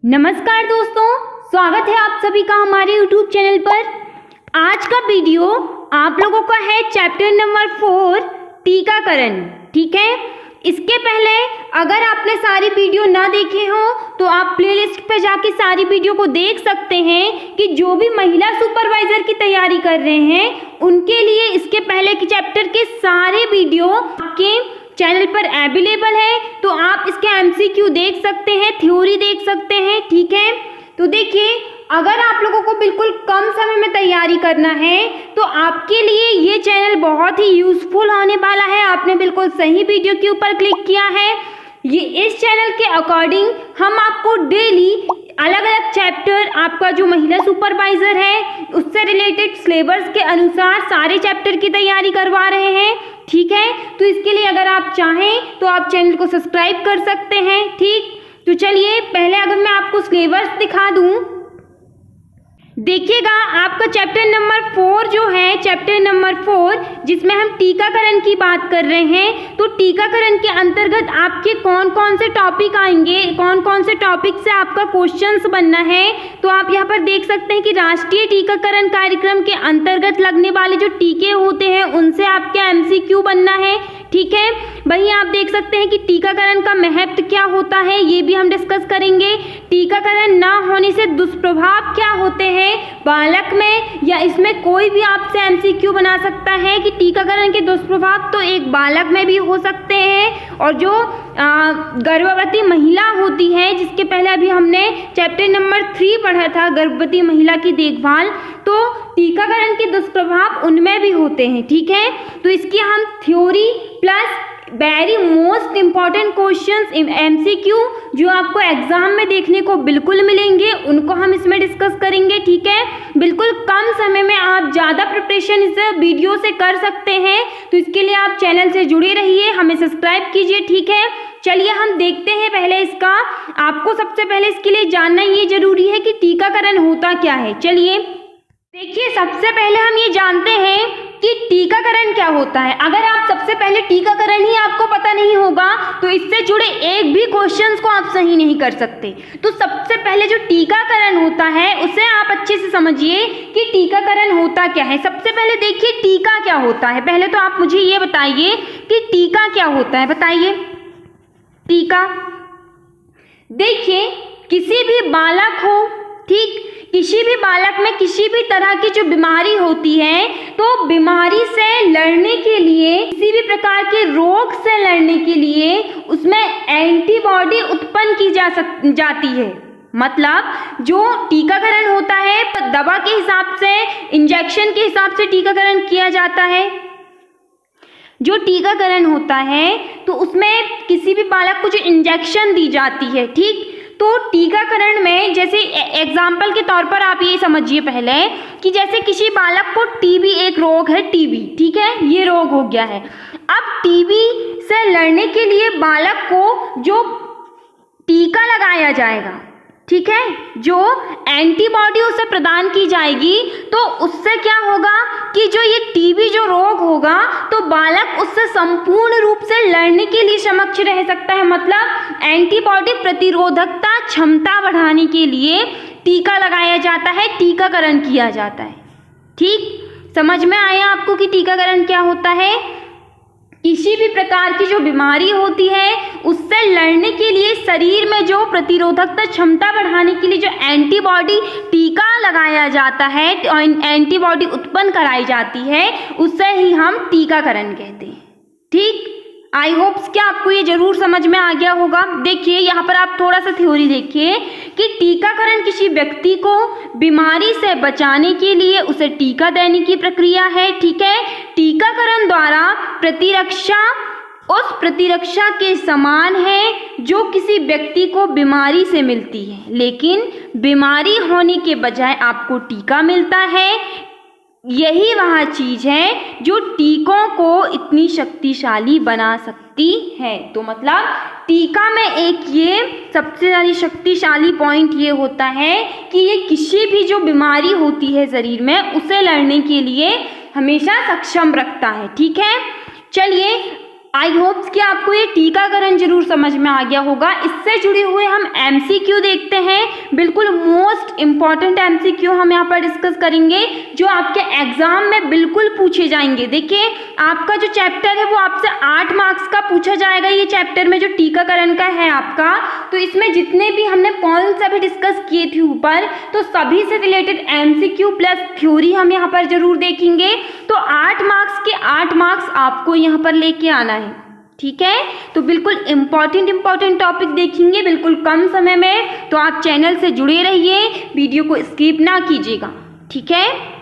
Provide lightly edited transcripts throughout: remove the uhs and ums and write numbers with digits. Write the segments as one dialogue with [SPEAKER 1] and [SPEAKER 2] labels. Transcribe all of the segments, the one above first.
[SPEAKER 1] नमस्कार दोस्तों, स्वागत है आप सभी का हमारे YouTube चैनल पर। आज का वीडियो आप लोगों का है चैप्टर नंबर 4 टीकाकरण। ठीक है, इसके पहले अगर आपने सारी वीडियो ना देखे हो तो आप प्लेलिस्ट पे जाके सारी वीडियो को देख सकते हैं कि जो भी महिला सुपरवाइजर की तैयारी कर रहे हैं उनके लिए इसके पहले के चैप्टर के सारे वीडियो आपके चैनल पर अवेलेबल है। तो आप इसके एमसीक्यू देख सकते हैं, थ्योरी देख सकते हैं। ठीक है, तो देखिए, अगर आप लोगों को बिल्कुल कम समय में तैयारी करना है तो आपके लिए ये चैनल बहुत ही यूजफुल होने वाला है। आपने बिल्कुल सही वीडियो के ऊपर क्लिक किया है। ये इस चैनल के अकॉर्डिंग हम आपको डेली अलग अलग चैप्टर, आपका जो महिला सुपरवाइजर है उससे रिलेटेड सिलेबस के अनुसार सारे चैप्टर की तैयारी करवा रहे हैं। ठीक है, तो इसके लिए अगर आप चाहें तो आप चैनल को सब्सक्राइब कर सकते हैं। ठीक, तो चलिए पहले अगर मैं आपको सिलेबस दिखा दूं, देखिएगा आपका चैप्टर नंबर 4 जो है, चैप्टर नंबर 4 जिसमें हम टीकाकरण की बात कर रहे हैं, तो टीकाकरण के अंतर्गत आपके कौन कौन से टॉपिक आएंगे, कौन कौन से टॉपिक से आपका क्वेश्चंस बनना है। तो आप यहाँ पर देख सकते हैं कि राष्ट्रीय टीकाकरण कार्यक्रम के अंतर्गत लगने वाले जो टीके होते हैं उनसे आपके एमसीक्यू बनना है। ठीक है, वहीं आप देख सकते हैं कि टीकाकरण का महत्व क्या होता है, ये भी हम डिस्कस करेंगे। टीकाकरण ना होने से दुष्प्रभाव क्या होते हैं बालक में, या इसमें कोई भी आपसे एमसीक्यू बना सकता है कि टीकाकरण के दुष्प्रभाव तो एक बालक में भी हो सकते हैं। और जो गर्भवती महिला होती है, जिसके पहले अभी हमने चैप्टर नंबर 3 पढ़ा था, गर्भवती महिला की देखभाल, तो टीकाकरण के दुष्प्रभाव उनमें भी होते हैं। ठीक है, तो इसकी हम theory plus very most important questions MCQ जो आपको एग्जाम में देखने को बिल्कुल मिलेंगे उनको हम इसमें डिस्कस करेंगे। ठीक है, बिल्कुल कम समय में आप ज़्यादा प्रिपरेशन इस वीडियो से कर सकते हैं, तो इसके लिए आप चैनल से जुड़े रहिए, हमें सब्सक्राइब कीजिए। ठीक है, चलिए हम देखते हैं पहले इसका। आपको सबसे पहले इसके लिए जानना ये जरूरी है कि टीकाकरण होता क्या है। चलिए देखिए, सबसे पहले हम ये जानते हैं कि टीकाकरण क्या होता है। अगर आप सबसे पहले टीकाकरण ही आपको पता नहीं होगा तो इससे जुड़े एक भी क्वेश्चंस को आप सही नहीं कर सकते। तो सबसे पहले जो टीकाकरण होता है उसे आप अच्छे से समझिए कि टीकाकरण होता क्या है। सबसे पहले देखिए टीका क्या होता है। पहले तो आप मुझे ये बताइए कि टीका क्या होता है, बताइए। टीका, देखिए किसी भी बालक हो, ठीक, किसी भी बालक में किसी भी तरह की जो बीमारी होती है तो बीमारी से लड़ने के लिए, किसी भी प्रकार के रोग से लड़ने के लिए उसमें एंटीबॉडी उत्पन्न की जाती है। मतलब जो टीकाकरण होता है दवा के हिसाब से, इंजेक्शन के हिसाब से टीकाकरण किया जाता है। जो टीकाकरण होता है तो उसमें किसी भी बालक को जो इंजेक्शन दी जाती है, ठीक, तो टीकाकरण में जैसे एग्जाम्पल के तौर पर आप ये समझिए पहले कि जैसे किसी बालक को टीबी, एक रोग है टीबी, ठीक है, ये रोग हो गया है। अब टीबी से लड़ने के लिए बालक को जो टीका लगाया जाएगा, ठीक है, जो एंटीबॉडी उसे प्रदान की जाएगी, तो उससे क्या होगा कि जो ये टीबी जो रोग होगा तो बालक उससे संपूर्ण रूप से लड़ने के लिए समक्ष रह सकता है। मतलब एंटीबॉडी प्रतिरोधकता क्षमता बढ़ाने के लिए टीका लगाया जाता है, टीकाकरण किया जाता है। ठीक, समझ में आया आपको कि टीकाकरण क्या होता है। किसी भी प्रकार की जो बीमारी होती है उससे लड़ने के लिए शरीर में जो प्रतिरोधकता क्षमता बढ़ाने के लिए जो एंटीबॉडी टीका लगाया जाता है, एंटीबॉडी उत्पन्न कराई जाती है, उससे ही हम टीकाकरण कहते हैं। ठीक, आई होप्स कि आपको ये जरूर समझ में आ गया होगा। देखिए यहाँ पर आप थोड़ा सा थ्योरी देखिए कि टीकाकरण किसी व्यक्ति को बीमारी से बचाने के लिए उसे टीका देने की प्रक्रिया है। ठीक है, टीकाकरण द्वारा प्रतिरक्षा उस प्रतिरक्षा के समान है जो किसी व्यक्ति को बीमारी से मिलती है, लेकिन बीमारी होने के बजाय आपको टीका मिलता है। यही वह चीज है जो टीकों को इतनी शक्तिशाली बना सकती है। तो मतलब टीका में एक ये सबसे ज़्यादा शक्तिशाली पॉइंट ये होता है कि ये किसी भी जो बीमारी होती है शरीर में उसे लड़ने के लिए हमेशा सक्षम रखता है। ठीक है, चलिए आई होप कि आपको ये टीकाकरण जरूर समझ में आ गया होगा। इससे जुड़े हुए हम एमसीक्यू देखते हैं, बिल्कुल मोस्ट इम्पॉर्टेंट एमसीक्यू हम यहाँ पर डिस्कस करेंगे जो आपके एग्जाम में बिल्कुल पूछे जाएंगे। देखिए आपका जो चैप्टर है वो आपसे 8 मार्क्स का पूछा जाएगा। ये चैप्टर में जो टीकाकरण का है आपका, तो इसमें जितने भी हमने पॉइंट्स अभी डिस्कस किए थे ऊपर, तो सभी से रिलेटेड एमसीक्यू प्लस थ्योरी हम यहाँ पर जरूर देखेंगे। तो 8 मार्क्स के 8 मार्क्स आपको यहाँ पर लेके आना है, ठीक है। तो बिल्कुल इम्पॉर्टेंट टॉपिक देखेंगे बिल्कुल कम समय में, तो आप चैनल से जुड़े रहिए, वीडियो को स्किप ना कीजिएगा, ठीक है।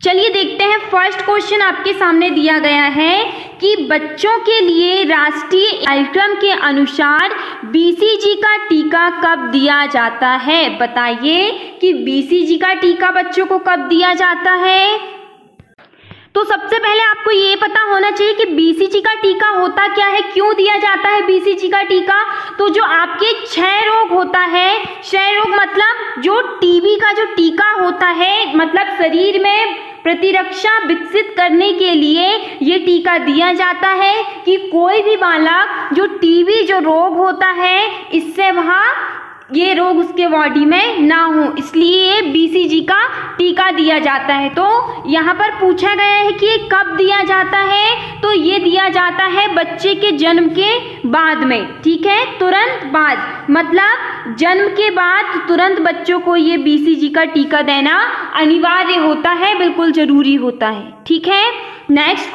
[SPEAKER 1] चलिए देखते हैं, फर्स्ट क्वेश्चन आपके सामने दिया गया है कि बच्चों के लिए राष्ट्रीय कार्यक्रम के अनुसार बीसीजी का टीका कब दिया जाता है। बताइए कि बीसीजी का टीका बच्चों को कब दिया जाता है। तो सबसे पहले आपको ये पता होना चाहिए कि बीसीजी का टीका होता क्या है, क्यों दिया जाता है बीसीजी का टीका। तो जो आपके क्षय रोग होता है, क्षय रोग मतलब जो टीबी का जो टीका होता है, मतलब शरीर में प्रतिरक्षा विकसित करने के लिए ये टीका दिया जाता है कि कोई भी बालक जो टीबी जो रोग होता है इससे वहाँ ये रोग उसके बॉडी में ना हो, इसलिए बीसीजी का टीका दिया जाता है। तो यहाँ पर पूछा गया है कि ये कब दिया जाता है, तो ये दिया जाता है बच्चे के जन्म के बाद में, ठीक है, तुरंत बाद, मतलब जन्म के बाद तुरंत बच्चों को ये बीसीजी का टीका देना अनिवार्य होता है, बिल्कुल जरूरी होता है, ठीक है। नेक्स्ट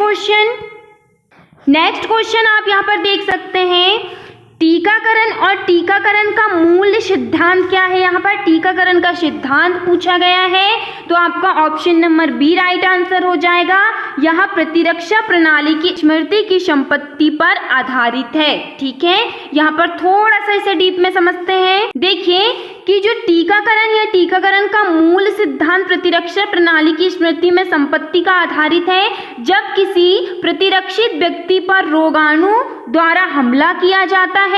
[SPEAKER 1] क्वेश्चन आप यहाँ पर देख सकते हैं, टीकाकरण और टीकाकरण का मूल सिद्धांत क्या है। यहाँ पर टीकाकरण का सिद्धांत पूछा गया है, तो आपका option number B right answer हो जाएगा। यह प्रतिरक्षा प्रणाली की स्मृति की संपत्ति पर आधारित है, ठीक है। यहाँ पर थोड़ा सा इसे डीप में समझते हैं। देखिए कि जो टीकाकरण या टीकाकरण का मूल सिद्धांत प्रतिरक्षा प्रणाली की स्मृति में संपत्ति का आधारित है। जब किसी प्रतिरक्षित व्यक्ति पर रोगाणु द्वारा हमला किया जाता है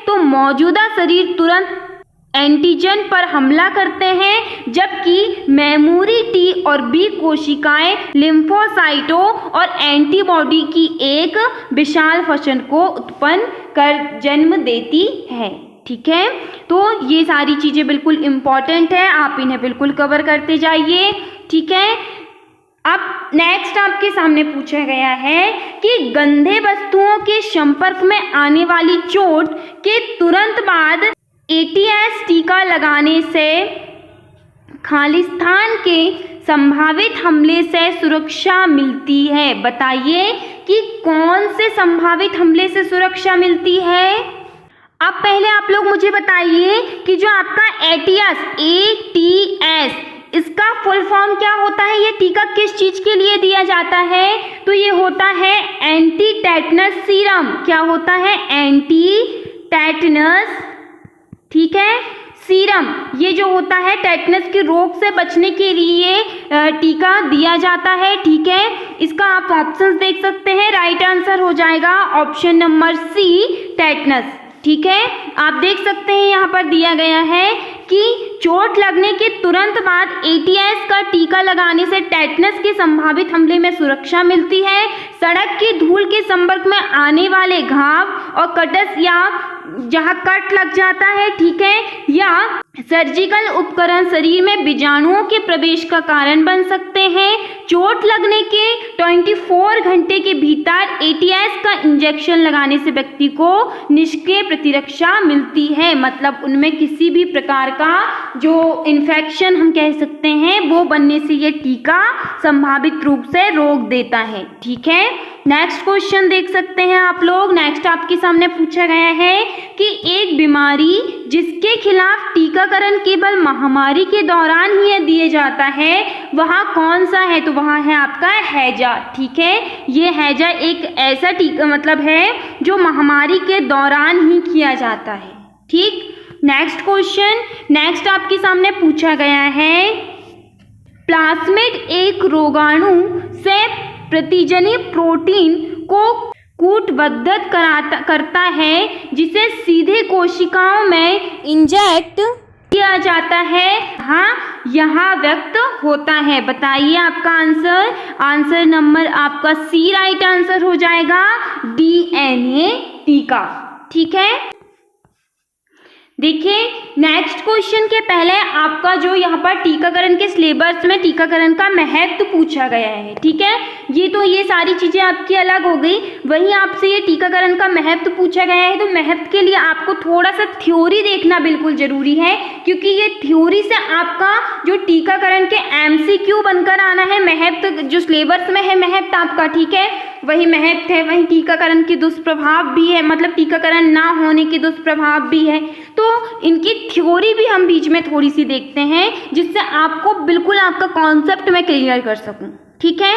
[SPEAKER 1] तो मौजूदा शरीर तुरंत एंटीजन पर हमला करते हैं, जबकि मेमोरी टी और बी कोशिकाएं लिम्फोसाइटों और एंटीबॉडी की एक विशाल फसलन को उत्पन्न कर जन्म देती है, ठीक है। तो ये सारी चीजें बिल्कुल इम्पॉर्टेंट है, आप इन्हें बिल्कुल कवर करते जाइए, ठीक है। अब नेक्स्ट आपके सामने पूछा गया है कि गंदे वस्तुओं के संपर्क में आने वाली चोट के तुरंत बाद एटीएस टीका लगाने से खालिस्तान के संभावित हमले से सुरक्षा मिलती है। बताइए कि कौन से संभावित हमले से सुरक्षा मिलती है। अब पहले आप लोग मुझे बताइए कि जो आपका एटीएस इसका फुल फॉर्म क्या होता है, ये टीका किस चीज के लिए दिया जाता है। तो ये होता है एंटी टेटनस सीरम। क्या होता है, एंटी टेटनस, ठीक है, सीरम। ये जो होता है टेटनस के रोग से बचने के लिए टीका दिया जाता है, ठीक है। इसका आप ऑप्शंस देख सकते हैं, राइट आंसर हो जाएगा ऑप्शन नंबर सी टेटनस, ठीक है। आप देख सकते हैं यहाँ पर दिया गया है कि चोट लगने के तुरंत बाद एटीएस का टीका लगाने से टेटनस के संभावित हमले में सुरक्षा मिलती है। सड़क की धूल के संपर्क में आने वाले घाव और कटस या जहाँ कट लग जाता है, ठीक है, या सर्जिकल उपकरण शरीर में बीजाणुओं के प्रवेश का कारण बन सकते हैं। चोट लगने के 24 घंटे के भीतर एटीएस का इंजेक्शन लगाने से व्यक्ति को निष्क्रिय प्रतिरक्षा मिलती है, मतलब उनमें किसी भी प्रकार का जो इन्फेक्शन हम कह सकते हैं वो बनने से ये टीका संभावित रूप से रोक देता है, ठीक है। नेक्स्ट क्वेश्चन देख सकते हैं आप लोग। नेक्स्ट आपके सामने पूछा गया है कि एक बीमारी जिसके खिलाफ टीकाकरण केवल महामारी के दौरान ही दिया जाता है वह कौन सा है। तो वह है आपका हैजा, ठीक है। ये हैजा एक ऐसा टीका मतलब है जो महामारी के दौरान ही किया जाता है, ठीक। नेक्स्ट क्वेश्चन, नेक्स्ट आपके सामने पूछा गया है, प्लाज्मिड एक रोगाणु से प्रतिजनी प्रोटीन को कूटबद्ध करता है जिसे सीधे कोशिकाओं में इंजेक्ट किया जाता है, हाँ यहाँ व्यक्त होता है। बताइए आपका आंसर। आंसर नंबर आपका सी राइट आंसर हो जाएगा, DNA टीका। ठीक है, देखिए नेक्स्ट क्वेश्चन के पहले आपका जो यहाँ पर टीकाकरण के सिलेबस में टीकाकरण का महत्व पूछा गया है। ठीक है, ये सारी चीजें आपकी अलग हो गई, वहीं आपसे ये टीकाकरण का महत्व पूछा गया है। तो महत्व के लिए आपको थोड़ा सा थ्योरी देखना बिल्कुल जरूरी है, क्योंकि ये थ्योरी से आपका जो टीकाकरण के MCQ बनकर आना है। महत्व जो सिलेबस में है महत्व आपका, ठीक है, वही महत्व है, वही टीकाकरण के दुष्प्रभाव भी है, मतलब टीकाकरण ना होने के दुष्प्रभाव भी है। तो इनकी थ्योरी भी हम बीच में थोड़ी सी देखते हैं, जिससे आपको बिल्कुल आपका कॉन्सेप्ट मैं क्लियर कर सकूं। ठीक है,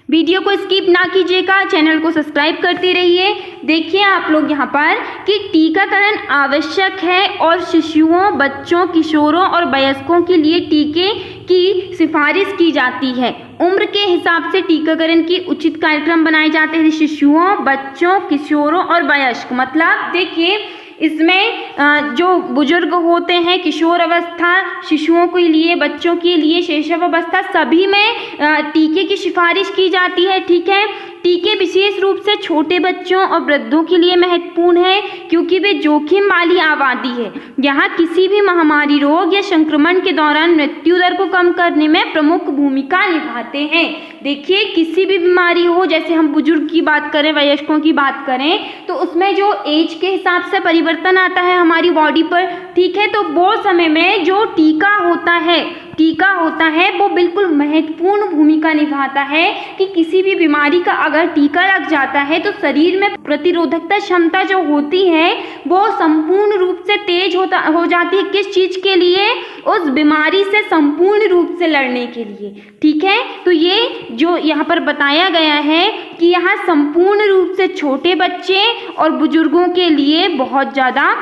[SPEAKER 1] वीडियो को स्किप ना कीजिएगा, चैनल को सब्सक्राइब करते रहिए। देखिए आप लोग यहाँ पर कि टीकाकरण आवश्यक है और शिशुओं, बच्चों, किशोरों और वयस्कों के लिए टीके की सिफारिश की जाती है। उम्र के हिसाब से टीकाकरण की उचित कार्यक्रम बनाए जाते हैं। शिशुओं, बच्चों, किशोरों और वयस्क, मतलब देखिए इसमें जो बुजुर्ग होते हैं, किशोर अवस्था शिशुओं के लिए, बच्चों के लिए शैशव अवस्था, सभी में टीके की सिफारिश की जाती है। ठीक है, टीके विशेष रूप से छोटे बच्चों और वृद्धों के लिए महत्वपूर्ण है, क्योंकि वे जोखिम वाली आबादी है। यहाँ किसी भी महामारी, रोग या संक्रमण के दौरान मृत्यु दर को कम करने में प्रमुख भूमिका निभाते हैं। देखिए किसी भी बीमारी हो, जैसे हम बुजुर्ग की बात करें, वयस्कों की बात करें, तो उसमें जो एज के हिसाब से परिवर्तन आता है हमारी बॉडी पर। ठीक है, तो वो समय में जो टीका होता है वो बिल्कुल महत्वपूर्ण भूमिका निभाता है कि किसी भी बीमारी का अगर टीका लग जाता है तो शरीर में प्रतिरोधकता क्षमता जो होती है वो संपूर्ण रूप से तेज हो जाती है। किस चीज के लिए? उस बीमारी से संपूर्ण रूप से लड़ने के लिए। ठीक है, तो ये जो यहाँ पर बताया गया है कि यहाँ संपूर्ण रूप से छोटे बच्चे और बुजुर्गों के लिए बहुत ज्यादा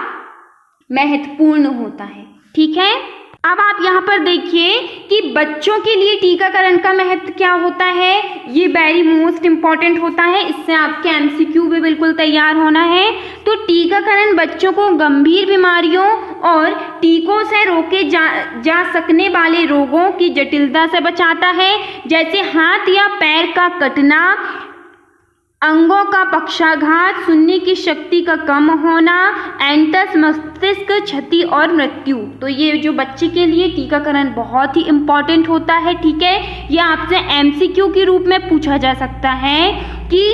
[SPEAKER 1] महत्वपूर्ण होता है। ठीक है, अब आप यहाँ पर देखिए कि बच्चों के लिए टीकाकरण का महत्व क्या होता है। ये वेरी मोस्ट इम्पॉर्टेंट होता है, इससे आपके MCQ भी बिल्कुल तैयार होना है। तो टीकाकरण बच्चों को गंभीर बीमारियों और टीकों से रोके जा सकने वाले रोगों की जटिलता से बचाता है, जैसे हाथ या पैर का कटना, अंगों का पक्षाघात, सुनने की शक्ति का कम होना, एंटस, मस्तिष्क क्षति और मृत्यु। तो ये जो बच्चे के लिए टीकाकरण बहुत ही इम्पॉर्टेंट होता है। ठीक है, ये आपसे MCQ के रूप में पूछा जा सकता है कि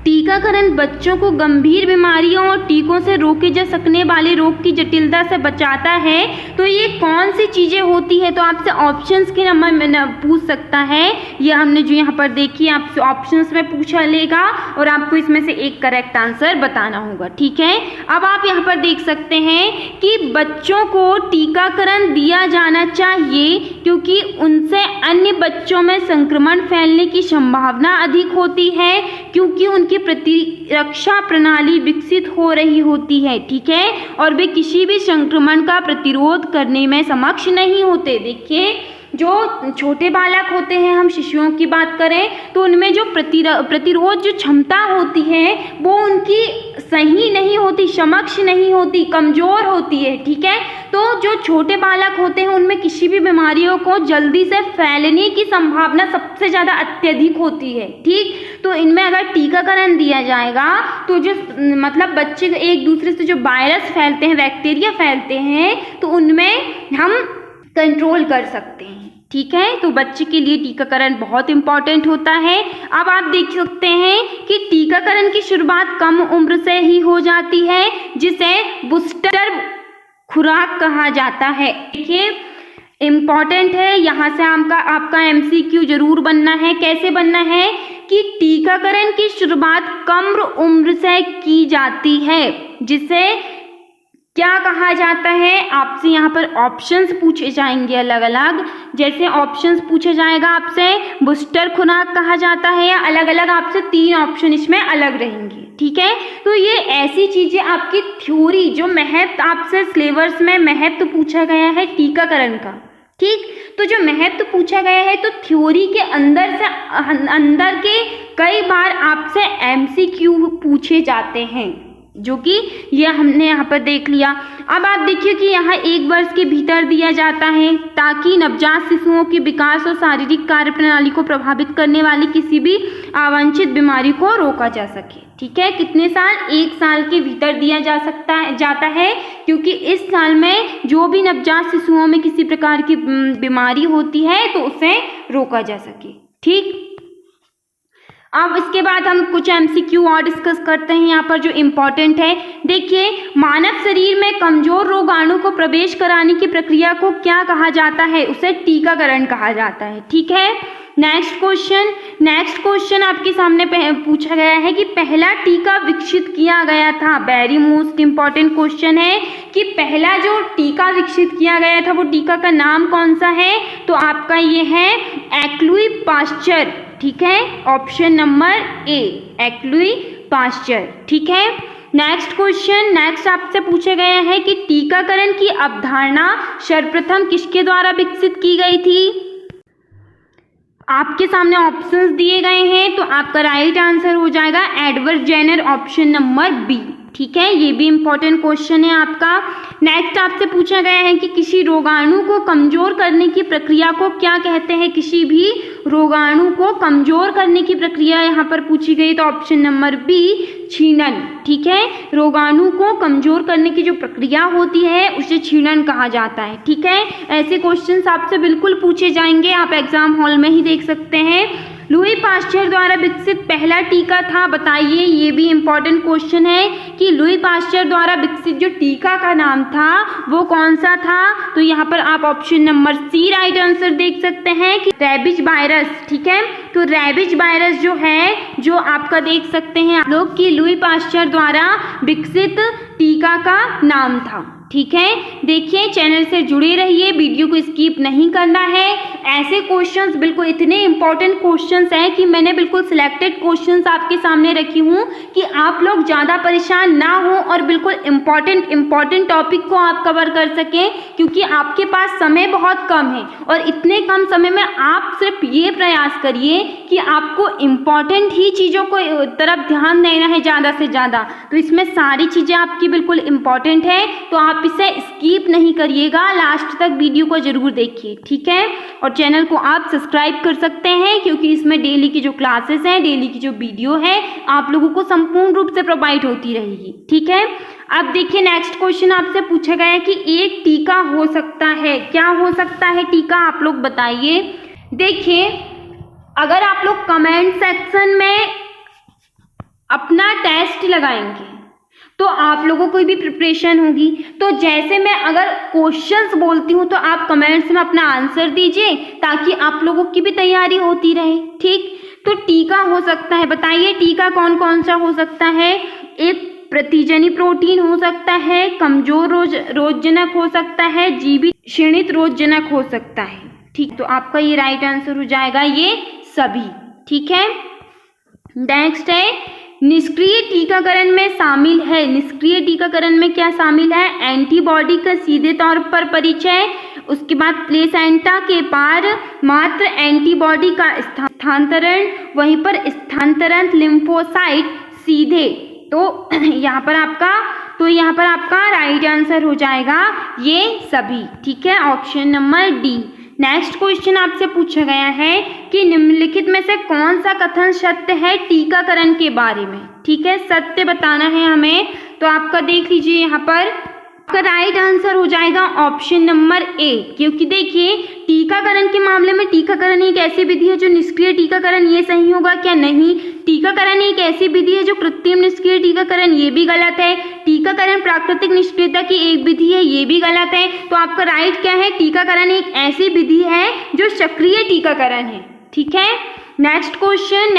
[SPEAKER 1] टीकाकरण बच्चों को गंभीर बीमारियों और टीकों से रोके जा सकने वाले रोग की जटिलता से बचाता है। तो ये कौन सी चीज़ें होती है? तो आपसे ऑप्शंस के नंबर में पूछ सकता है। ये हमने जो यहाँ पर देखी आपसे ऑप्शंस में पूछा लेगा और आपको इसमें से एक करेक्ट आंसर बताना होगा। ठीक है, अब आप यहाँ पर देख सकते हैं कि बच्चों को टीकाकरण दिया जाना चाहिए क्योंकि उनसे अन्य बच्चों में संक्रमण फैलने की संभावना अधिक होती है, क्योंकि उनकी प्रतिरक्षा प्रणाली विकसित हो रही होती है। ठीक है, और वे किसी भी संक्रमण का प्रतिरोध करने में सक्षम नहीं होते। देखिए जो छोटे बालक होते हैं, हम शिशुओं की बात करें तो उनमें जो प्रतिरोध जो क्षमता होती है वो उनकी सही नहीं होती, समक्ष नहीं होती, कमज़ोर होती है। ठीक है, तो जो छोटे बालक होते हैं उनमें किसी भी बीमारियों को जल्दी से फैलने की संभावना सबसे ज़्यादा अत्यधिक होती है। ठीक, तो इनमें अगर टीकाकरण दिया जाएगा तो जो मतलब बच्चे एक दूसरे से जो वायरस फैलते हैं, बैक्टीरिया फैलते हैं, तो उनमें हम कंट्रोल कर सकते हैं। ठीक है, तो बच्चे के लिए टीकाकरण बहुत इम्पॉर्टेंट होता है। अब आप देख सकते हैं कि टीकाकरण की शुरुआत कम उम्र से ही हो जाती है, जिसे बूस्टर खुराक कहा जाता है। देखिए इम्पॉर्टेंट है, यहाँ से आपका MCQ जरूर बनना है। कैसे बनना है कि टीकाकरण की शुरुआत कम उम्र से की जाती है, जिसे क्या कहा जाता है? आपसे यहाँ पर ऑप्शंस पूछे जाएंगे अलग अलग। जैसे ऑप्शंस पूछे जाएगा आपसे बूस्टर खुराक कहा जाता है, या अलग अलग आपसे 3 ऑप्शन इसमें अलग रहेंगे। ठीक है, तो ये ऐसी चीजें आपकी थ्योरी जो महत्व आपसे सिलेबस में महत्व पूछा गया है टीकाकरण का। ठीक, तो जो महत्व पूछा गया है तो थ्योरी के अंदर से अंदर के कई बार आपसे MCQ पूछे जाते हैं। जो कि ये हमने यहाँ पर देख लिया। अब आप देखिए कि यहाँ 1 वर्ष के भीतर दिया जाता है ताकि नवजात शिशुओं के विकास और शारीरिक कार्य प्रणाली को प्रभावित करने वाली किसी भी अवांछित बीमारी को रोका जा सके। ठीक है, कितने साल? 1 साल के भीतर दिया जाता है क्योंकि इस साल में जो भी नवजात शिशुओं में किसी प्रकार की बीमारी होती है तो उसे रोका जा सके। ठीक, अब इसके बाद हम कुछ MCQ और डिस्कस करते हैं यहाँ पर जो इम्पोर्टेंट है। देखिए, मानव शरीर में कमजोर रोगाणु को प्रवेश कराने की प्रक्रिया को क्या कहा जाता है? उसे टीकाकरण कहा जाता है। ठीक है, नेक्स्ट क्वेश्चन आपके सामने पूछा गया है कि पहला टीका विकसित किया गया था। वेरी मोस्ट इम्पॉर्टेंट क्वेश्चन है कि पहला जो टीका विकसित किया गया था वो टीका का नाम कौन सा है? तो आपका ये है एक्लुई पाश्चर। ठीक है, ऑप्शन नंबर ए, एक्लुई पाश्चर। ठीक है, नेक्स्ट आपसे पूछा गया है कि टीकाकरण की अवधारणा सर्वप्रथम किसके द्वारा विकसित की गई थी? आपके सामने ऑप्शंस दिए गए हैं तो आपका राइट आंसर हो जाएगा Edward Jenner, option number B. ठीक है, ये भी इम्पोर्टेंट क्वेश्चन है आपका। नेक्स्ट आपसे पूछा गया है कि किसी रोगाणु को कमजोर करने की प्रक्रिया को क्या कहते हैं? किसी भी रोगाणु को कमजोर करने की प्रक्रिया यहाँ पर पूछी गई तो ऑप्शन नंबर बी, छीणन। ठीक है, रोगाणु को कमजोर करने की जो प्रक्रिया होती है उसे छीणन कहा जाता है। ठीक है, ऐसे क्वेश्चंस आपसे बिल्कुल पूछे जाएंगे, आप एग्जाम हॉल में ही देख सकते हैं। लुई पाश्चर द्वारा विकसित पहला टीका था, बताइए। ये भी इम्पोर्टेंट क्वेश्चन है कि लुई पाश्चर द्वारा विकसित जो टीका का नाम था वो कौन सा था? तो यहाँ पर आप option number C right answer देख सकते हैं कि रेबीज वायरस। ठीक है, तो रेबीज वायरस जो है, जो आपका देख सकते हैं आप लोग कि लुई पाश्चर द्वारा विकसित टीका का नाम था। ठीक है, देखिए चैनल से जुड़े रहिए, वीडियो को स्किप नहीं करना है। ऐसे क्वेश्चंस बिल्कुल इतने इंपॉर्टेंट क्वेश्चंस हैं कि मैंने बिल्कुल सिलेक्टेड क्वेश्चंस आपके सामने रखी हूँ कि आप लोग ज़्यादा परेशान ना हो और बिल्कुल इम्पॉर्टेंट टॉपिक को आप कवर कर सकें, क्योंकि आपके पास समय बहुत कम है और इतने कम समय में आप सिर्फ ये प्रयास करिए कि आपको इम्पॉर्टेंट ही चीज़ों को तरफ ध्यान देना है ज़्यादा से ज़्यादा। तो इसमें सारी चीज़ें आपकी बिल्कुल इम्पॉर्टेंट है, तो आप इसे स्किप नहीं करिएगा, लास्ट तक वीडियो को जरूर देखिए। ठीक है, और चैनल को आप सब्सक्राइब कर सकते हैं क्योंकि इसमें डेली की जो क्लासेस हैं, डेली की जो वीडियो है आप लोगों को संपूर्ण रूप से प्रोवाइड होती रहेगी। ठीक है, अब देखिए नेक्स्ट क्वेश्चन आपसे पूछा गया है कि एक टीका हो सकता है, क्या हो सकता है टीका? आप लोग बताइए। देखिए, अगर आप लोग कमेंट सेक्शन में अपना टेस्ट लगाएंगे तो आप लोगों को भी प्रिपरेशन होगी। तो जैसे मैं अगर क्वेश्चंस बोलती हूँ तो आप कमेंट्स में अपना आंसर दीजिए ताकि आप लोगों की भी तैयारी होती रहे। ठीक, तो टीका हो सकता है, बताइए टीका कौन कौन सा हो सकता है? एक प्रतिजनी प्रोटीन हो सकता है, कमजोर रोगजनक हो सकता है, जीवित क्षीणित रोगजनक हो सकता है। ठीक, तो आपका ये राइट आंसर हो जाएगा ये सभी। ठीक है, नेक्स्ट है निष्क्रिय टीकाकरण में शामिल है। निष्क्रिय टीकाकरण में क्या शामिल है? एंटीबॉडी का सीधे तौर पर परिचय, उसके बाद प्लेसेंटा के पार मात्र एंटीबॉडी का स्थानांतरण, वहीं पर स्थानांतरण लिम्फोसाइट सीधे। तो यहाँ पर आपका राइट आंसर हो जाएगा ये सभी। ठीक है, option number D. Next question आपसे पूछा गया है कि निम्नलिखित में से कौन सा कथन सत्य है टीकाकरण के बारे में? ठीक है, सत्य बताना है हमें, तो आपका देख लीजिए यहाँ पर आपका राइट आंसर हो जाएगा ऑप्शन नंबर ए। क्योंकि देखिए टीकाकरण के मामले में टीकाकरण एक ऐसी विधि है जो निष्क्रिय टीकाकरण, ये सही होगा क्या? नहीं। टीकाकरण एक ऐसी विधि है जो कृत्रिम निष्क्रिय टीकाकरण, ये भी गलत है। टीकाकरण प्राकृतिक निष्क्रियता की एक विधि है, ये भी गलत है। तो आपका राइट क्या है? टीकाकरण एक ऐसी विधि है जो सक्रिय टीकाकरण है। ठीक है, नेक्स्ट क्वेश्चन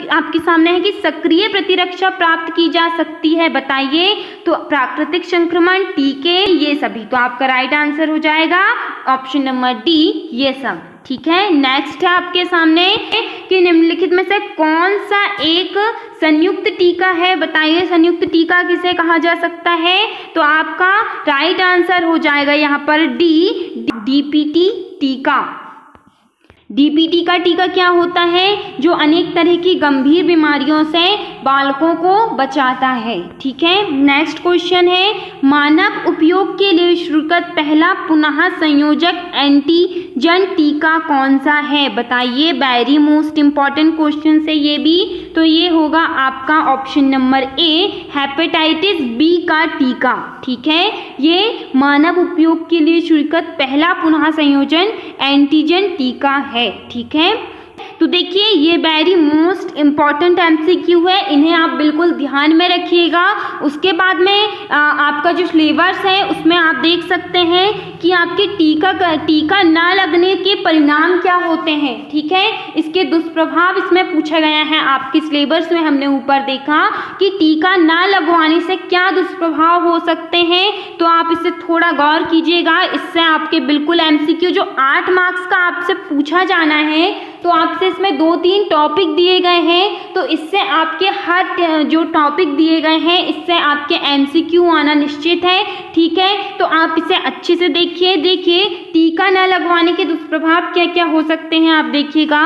[SPEAKER 1] आपके सामने है कि सक्रिय प्रतिरक्षा प्राप्त की जा सकती है, बताइए। तो प्राकृतिक संक्रमण, टीके, ये सभी। तो आपका राइट आंसर हो जाएगा ऑप्शन नंबर डी, ये सब। ठीक है, नेक्स्ट है आपके सामने कि निम्नलिखित में से कौन सा एक संयुक्त टीका है, बताइए। संयुक्त टीका किसे कहा जा सकता है? तो आपका राइट आंसर हो जाएगा यहाँ पर डी, डीपीटी टीका। डीपीटी का टीका क्या होता है? जो अनेक तरह की गंभीर बीमारियों से बालकों को बचाता है। ठीक है, नेक्स्ट क्वेश्चन है, मानव उपयोग के लिए स्वीकृत पहला पुनः संयोजक एंटीजन टीका कौन सा है? बताइए, वेरी मोस्ट इंपॉर्टेंट क्वेश्चन है ये भी। तो ये होगा आपका option number A, hepatitis B का टीका। ठीक है, ये मानव उपयोग के लिए स्वीकृत पहला पुनः संयोजन एंटीजन टीका है। ठीक है, तो देखिए ये वेरी मोस्ट इम्पॉर्टेंट एमसीक्यू है, इन्हें आप बिल्कुल ध्यान में रखिएगा। उसके बाद में आपका जो सिलेबस है उसमें आप देख सकते हैं कि आपके टीका ना लगने के परिणाम क्या होते हैं। ठीक है, इसके दुष्प्रभाव इसमें पूछा गया है। आपके सिलेबस में हमने ऊपर देखा कि टीका ना लगवाने से क्या दुष्प्रभाव हो सकते हैं, तो आप इसे थोड़ा गौर कीजिएगा। इससे आपके बिल्कुल एमसीक्यू जो 8 मार्क्स का आपसे पूछा जाना है, तो आपसे इसमें 2-3 टॉपिक दिए गए हैं, तो इससे आपके हर जो टॉपिक दिए गए हैं इससे आपके एमसीक्यू आना निश्चित है। ठीक है, तो आप इसे अच्छे से देखिए। टीका न लगवाने के दुष्प्रभाव क्या क्या हो सकते हैं, आप देखिएगा।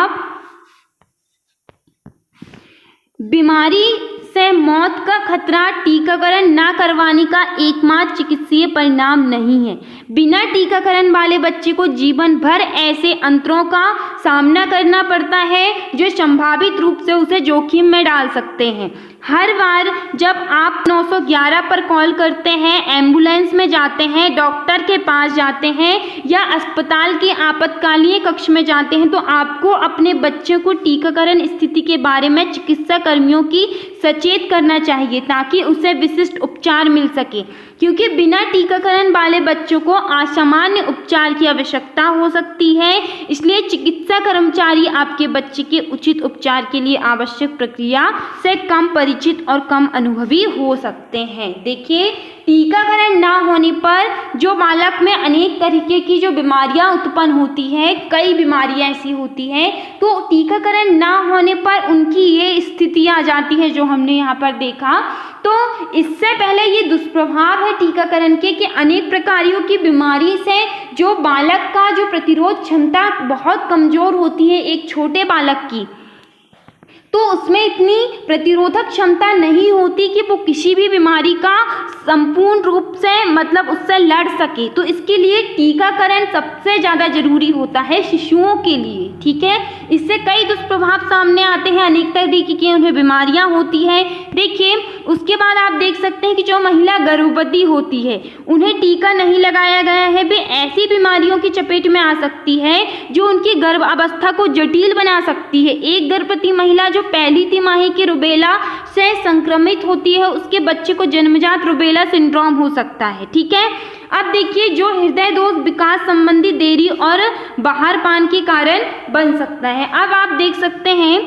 [SPEAKER 1] बीमारी से मौत का खतरा टीकाकरण न करवाने का एकमात्र चिकित्सीय परिणाम नहीं है। बिना टीकाकरण वाले बच्चे को जीवन भर ऐसे अंतरों का सामना करना पड़ता है जो संभावित रूप से उसे जोखिम में डाल सकते हैं। हर बार जब आप 911 पर कॉल करते हैं, एम्बुलेंस में जाते हैं, डॉक्टर के पास जाते हैं या अस्पताल के आपातकालीन कक्ष में जाते हैं, तो आपको अपने बच्चे को टीकाकरण स्थिति के बारे में चिकित्सा कर्मियों की सचेत करना चाहिए ताकि उसे विशिष्ट उपचार मिल सके, क्योंकि बिना टीकाकरण वाले बच्चों को असामान्य उपचार की आवश्यकता हो सकती है। इसलिए चिकित्सा कर्मचारी आपके बच्चे के उचित उपचार के लिए आवश्यक प्रक्रिया से कम परिचित और कम अनुभवी हो सकते हैं। देखिए, टीकाकरण ना होने पर जो बालक में अनेक तरीके की जो बीमारियां उत्पन्न होती है, कई बीमारियां ऐसी होती हैं, तो टीकाकरण ना होने पर उनकी ये स्थिति आ जाती है जो हमने यहाँ पर देखा। तो इससे पहले ये दुष्प्रभाव है टीकाकरण के कि अनेक प्रकारों की बीमारी से जो बालक का जो प्रतिरोध क्षमता बहुत कमजोर होती है एक छोटे बालक की, तो उसमें इतनी प्रतिरोधक क्षमता नहीं होती कि वो किसी भी बीमारी का संपूर्ण रूप से मतलब उससे लड़ सके। तो इसके लिए टीकाकरण सबसे ज़्यादा जरूरी होता है शिशुओं के लिए। ठीक है, इससे कई दुष्प्रभाव सामने आते हैं, अनेक तरीके की उन्हें बीमारियां होती है। देखिए, उसके बाद आप देख सकते हैं कि जो महिला गर्भवती होती है उन्हें टीका नहीं लगाया गया है, वे ऐसी बीमारियों की चपेट में आ सकती है जो उनकी गर्भ अवस्था को जटिल बना सकती है। एक गर्भवती महिला जो पहली तिमाही की रुबेला से संक्रमित होती है, उसके बच्चे को जन्मजात रुबेला सिंड्रोम हो सकता है। ठीक है, अब देखिए, जो हृदय दोष विकास संबंधी देरी और बाहरपान के कारण बन सकता है। अब आप देख सकते हैं,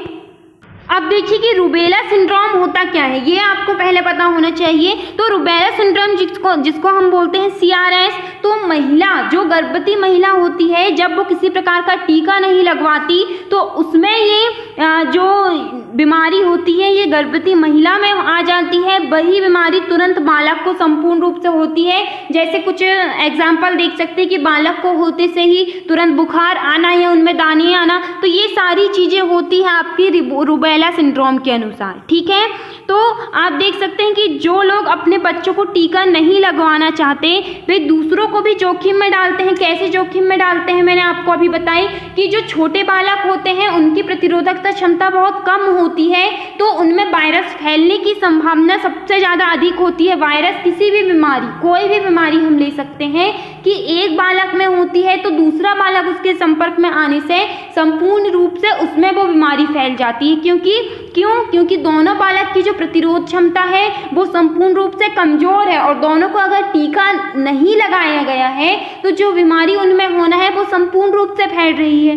[SPEAKER 1] अब देखिए कि रुबेला सिंड्रोम होता क्या है, ये आपको पहले पता होना चाहिए। तो रुबेला सिंड्रोम जिसको हम बोलते हैं CRS, तो महिला जो गर्भवती महिला होती है जब वो किसी प्रकार का टीका नहीं लगवाती तो उसमें ये जो बीमारी होती है ये गर्भवती महिला में आ जाती है। वही बीमारी तुरंत बालक को संपूर्ण रूप से होती है। जैसे कुछ एग्जाम्पल देख सकते हैं कि बालक को होते से ही तुरंत बुखार आना या उनमें दाने आना, तो ये सारी चीज़ें होती हैं आपकी रुबेला सिंड्रोम के अनुसार। ठीक है, तो आप देख सकते हैं कि जो लोग अपने बच्चों को टीका नहीं लगवाना चाहते वे दूसरों को भी जोखिम में डालते हैं। कैसे जोखिम में डालते हैं, मैंने आपको अभी बताई कि जो छोटे बालक होते हैं उनकी प्रतिरोधकता क्षमता बहुत कम होती है, तो उनमें वायरस फैलने की संभावना सबसे ज़्यादा अधिक होती है। वायरस किसी भी बीमारी, कोई भी बीमारी हम ले सकते हैं कि एक बालक में होती है तो दूसरा बालक उसके संपर्क में आने से संपूर्ण रूप से उसमें वो बीमारी फैल जाती है। क्योंकि दोनों बालक की जो प्रतिरोध क्षमता है वो संपूर्ण रूप से कमजोर है, और दोनों को अगर टीका नहीं लगाया गया है तो जो बीमारी उनमें होना है वो संपूर्ण रूप से फैल रही है।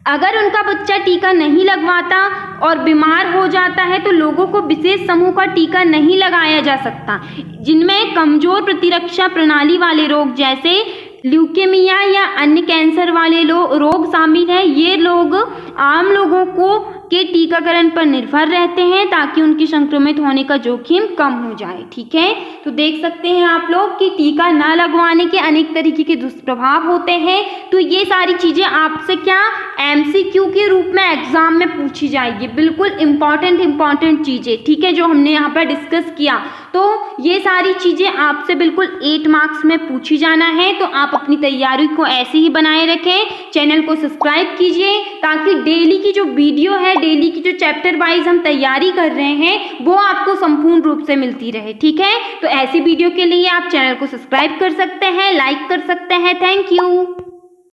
[SPEAKER 1] अगर उनका बच्चा टीका नहीं लगवाता और बीमार हो जाता है तो लोगों को विशेष समूह का टीका नहीं लगाया जा सकता, जिनमें कमजोर प्रतिरक्षा प्रणाली वाले रोग जैसे ल्यूकेमिया या अन्य कैंसर वाले रोग शामिल हैं। ये लोग आम लोगों को के टीकाकरण पर निर्भर रहते हैं ताकि उनकी संक्रमित होने का जोखिम कम हो जाए। ठीक है, तो देख सकते हैं आप लोग कि टीका न लगवाने के अनेक तरीके के दुष्प्रभाव होते हैं। तो ये सारी चीज़ें आपसे क्या MCQ के रूप में एग्जाम में पूछी जाएगी, बिल्कुल इम्पॉर्टेंट चीज़ें। ठीक है, जो हमने यहाँ पर डिस्कस किया, तो ये सारी चीज़ें आपसे बिल्कुल 8 मार्क्स में पूछी जाना है। तो आप अपनी तैयारी को ऐसे ही बनाए रखें, चैनल को सब्सक्राइब कीजिए ताकि डेली की जो वीडियो है, डेली की जो चैप्टर वाइज हम तैयारी कर रहे हैं, वो आपको संपूर्ण रूप से मिलती रहे। ठीक है, तो ऐसी वीडियो के लिए आप चैनल को सब्सक्राइब कर सकते हैं, लाइक कर सकते हैं। Thank you.